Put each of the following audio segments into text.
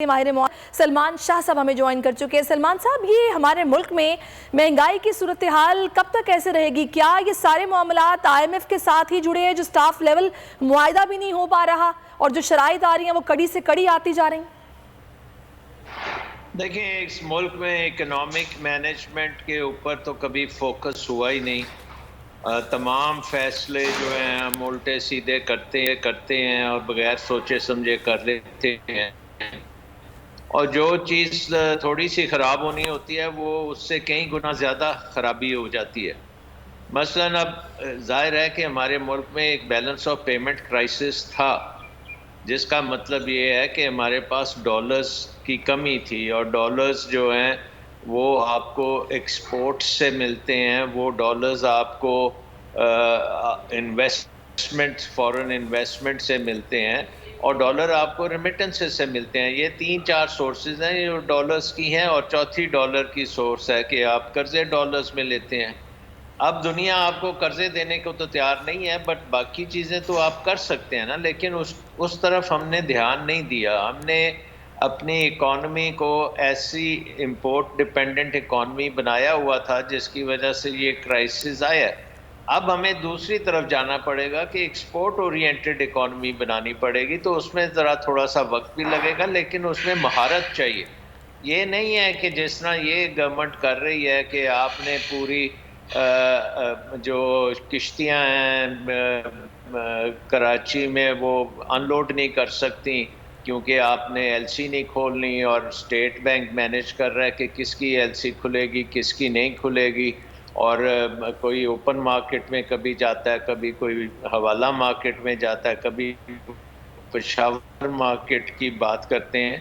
ماہر سلمان شاہ صاحب ہمیں جوائن کر چکے ہیں۔ سلمان صاحب، یہ ہمارے ملک میں مہنگائی کی صورتحال کب تک ایسے رہے گی؟ کیا یہ سارے معاملات آئی ایم ایف کے ساتھ ہی جڑے ہیں، جو سٹاف لیول معاہدہ بھی نہیں ہو پا رہا اور جو شرائط آ رہی ہیں وہ کڑی سے کڑی آتی جا رہی ہیں؟ دیکھیں، اس ملک میں اکنامک مینجمنٹ کے اوپر تو کبھی فوکس ہوا ہی نہیں۔ تمام فیصلے جو ہیں ہم الٹے سیدھے کرتے ہیں اور بغیر سوچے سمجھے کر لیتے ہیں، اور جو چیز تھوڑی سی خراب ہونی ہوتی ہے وہ اس سے کئی گنا زیادہ خرابی ہو جاتی ہے۔ مثلاً اب ظاہر ہے کہ ہمارے ملک میں ایک بیلنس آف پیمنٹ کرائسس تھا، جس کا مطلب یہ ہے کہ ہمارے پاس ڈالرز کی کمی تھی، اور ڈالرز جو ہیں وہ آپ کو ایکسپورٹ سے ملتے ہیں، وہ ڈالرز آپ کو انویسٹمنٹ، فورن انویسٹمنٹ سے ملتے ہیں، اور ڈالر آپ کو ریمیٹنسز سے ملتے ہیں۔ یہ 3-4 سورسز ہیں جو ڈالرز کی ہیں، اور چوتھی ڈالر کی سورس ہے کہ آپ قرضے ڈالرز میں لیتے ہیں۔ اب دنیا آپ کو قرضے دینے کو تو تیار نہیں ہے، بٹ باقی چیزیں تو آپ کر سکتے ہیں نا، لیکن اس طرف ہم نے دھیان نہیں دیا۔ ہم نے اپنی اکانومی کو ایسی امپورٹ ڈیپینڈنٹ اکانومی بنایا ہوا تھا جس کی وجہ سے یہ کرائسس آیا۔ اب ہمیں دوسری طرف جانا پڑے گا کہ ایکسپورٹ اورینٹڈ اکانومی بنانی پڑے گی، تو اس میں ذرا تھوڑا سا وقت بھی لگے گا، لیکن اس میں مہارت چاہیے۔ یہ نہیں ہے کہ جس طرح یہ گورنمنٹ کر رہی ہے کہ آپ نے پوری جو کشتیاں ہیں کراچی میں وہ ان لوڈ نہیں کر سکتی کیونکہ آپ نے ایل سی نہیں کھولنی، اور اسٹیٹ بینک مینیج کر رہا ہے کہ کس کی ایل سی کھلے گی کس کی نہیں کھلے گی، اور کوئی اوپن مارکیٹ میں کبھی جاتا ہے، کبھی کوئی حوالہ مارکیٹ میں جاتا ہے، کبھی پشاور مارکیٹ کی بات کرتے ہیں۔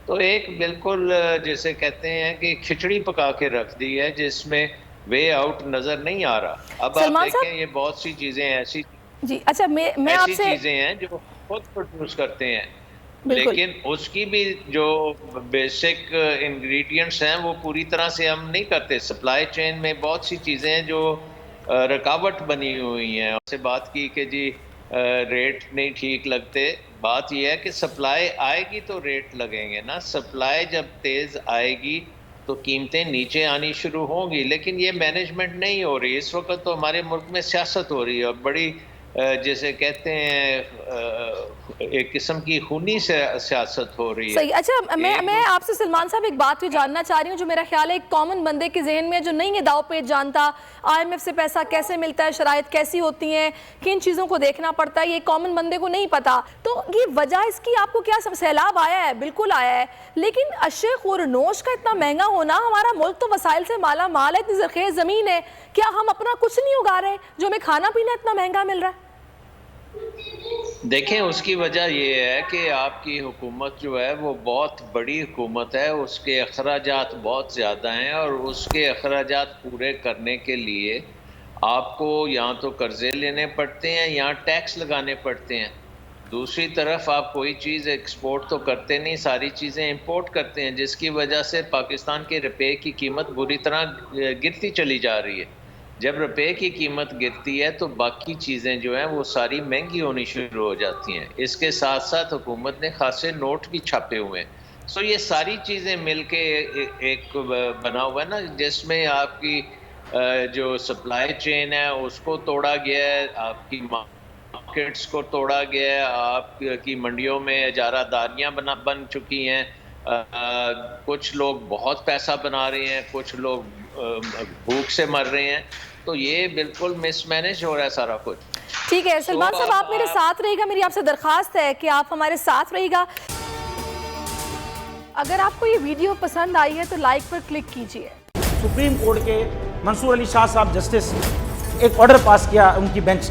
تو ایک بالکل جیسے کہتے ہیں کہ کھچڑی پکا کے رکھ دی ہے جس میں وے آؤٹ نظر نہیں آ رہا۔ اب آپ دیکھیں، یہ بہت سی چیزیں ایسی چیزیں ہیں جو خود پروڈیوس کرتے ہیں، لیکن اس کی بھی جو بیسک انگریڈینٹس ہیں وہ پوری طرح سے ہم نہیں کرتے۔ سپلائی چین میں بہت سی چیزیں ہیں جو رکاوٹ بنی ہوئی ہیں۔ سے بات کی کہ جی ریٹ نہیں ٹھیک لگتے، بات یہ ہے کہ سپلائی آئے گی تو ریٹ لگیں گے نا۔ سپلائی جب تیز آئے گی تو قیمتیں نیچے آنی شروع ہوں گی، لیکن یہ مینجمنٹ نہیں ہو رہی۔ اس وقت تو ہمارے ملک میں سیاست ہو رہی ہے، اور بڑی جیسے کہتے ہیں ایک قسم کی خونی سیاست ہو رہی ہے۔ صحیح۔ اچھا، میں آپ سے سلمان صاحب ایک بات بھی جاننا چاہ رہی ہوں جو میرا خیال ہے ایک کامن بندے کے ذہن میں جو نہیں ہے داؤ پیچ جانتا، آئی ایم ایف سے پیسہ کیسے ملتا ہے، شرائط کیسی ہوتی ہیں، کن چیزوں کو دیکھنا پڑتا ہے، یہ کامن بندے کو نہیں پتا۔ تو یہ وجہ اس کی آپ کو کیا؟ سیلاب آیا ہے، بالکل آیا ہے، لیکن اشے خورنوش کا اتنا مہنگا ہونا، ہمارا ملک تو وسائل سے مالا مال ہے، اتنی زرخیز زمین ہے، کیا ہم اپنا کچھ نہیں اگا رہے جو ہمیں کھانا پینا اتنا مہنگا مل رہا ہے؟ دیکھیں، اس کی وجہ یہ ہے کہ آپ کی حکومت جو ہے وہ بہت بڑی حکومت ہے، اس کے اخراجات بہت زیادہ ہیں، اور اس کے اخراجات پورے کرنے کے لیے آپ کو یہاں تو قرضے لینے پڑتے ہیں، یہاں ٹیکس لگانے پڑتے ہیں۔ دوسری طرف آپ کوئی چیز ایکسپورٹ تو کرتے نہیں، ساری چیزیں امپورٹ کرتے ہیں، جس کی وجہ سے پاکستان کے روپے کی قیمت بری طرح گرتی چلی جا رہی ہے۔ جب روپے کی قیمت گرتی ہے تو باقی چیزیں جو ہیں وہ ساری مہنگی ہونی شروع ہو جاتی ہیں۔ اس کے ساتھ ساتھ حکومت نے خاصے نوٹ بھی چھاپے ہوئے ہیں۔ یہ ساری چیزیں مل کے ایک بنا ہوا ہے نا، جس میں آپ کی جو سپلائی چین ہے اس کو توڑا گیا ہے، آپ کی مارکیٹس کو توڑا گیا ہے، آپ کی منڈیوں میں اجارہ داریاں بن چکی ہیں، کچھ لوگ بہت پیسہ بنا رہے ہیں، کچھ لوگ بھوک سے مر رہے ہیں۔ تو یہ بالکل مس مینج ہو رہا ہے سارا کچھ۔ ٹھیک ہے سلمان صاحب، آپ میرے ساتھ رہے گا، میری آپ سے درخواست ہے کہ آپ ہمارے ساتھ رہے گا۔ اگر آپ کو یہ ویڈیو پسند آئی ہے تو لائک پر کلک کیجئے۔ سپریم کورٹ کے منصور علی شاہ صاحب جسٹس ایک آرڈر پاس کیا ان کی بینچ،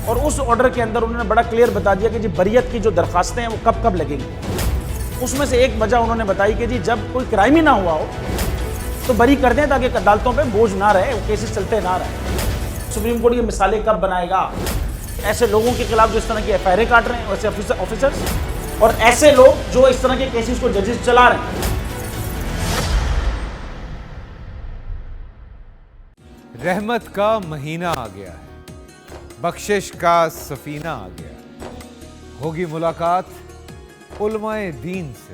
اور اس آرڈر کے اندر انہوں نے بڑا کلیئر بتا دیا کہ جی بریت کی جو درخواستیں ہیں وہ کب کب لگیں گی۔ اس میں سے ایک وجہ انہوں نے بتائی کہ جی جب کوئی کرائم ہی نہ ہوا ہو تو بری کر دیں تاکہ عدالتوں پہ بوجھ نہ رہے، وہ کیسز چلتے نہ رہے۔ سپریم کورٹ یہ مثالیں کب بنائے گا؟ ایسے لوگوں کے خلاف جو اس طرح کی ایف آئی آر کاٹ رہے ہیں، ویسے آفیسرز، اور ایسے لوگ جو اس طرح کے کیسز کو ججز چلا رہے ہیں۔ رحمت کا مہینہ آ گیا ہے، بخشش کا سفینہ آ گیا، ہوگی ملاقات علماء دین سے۔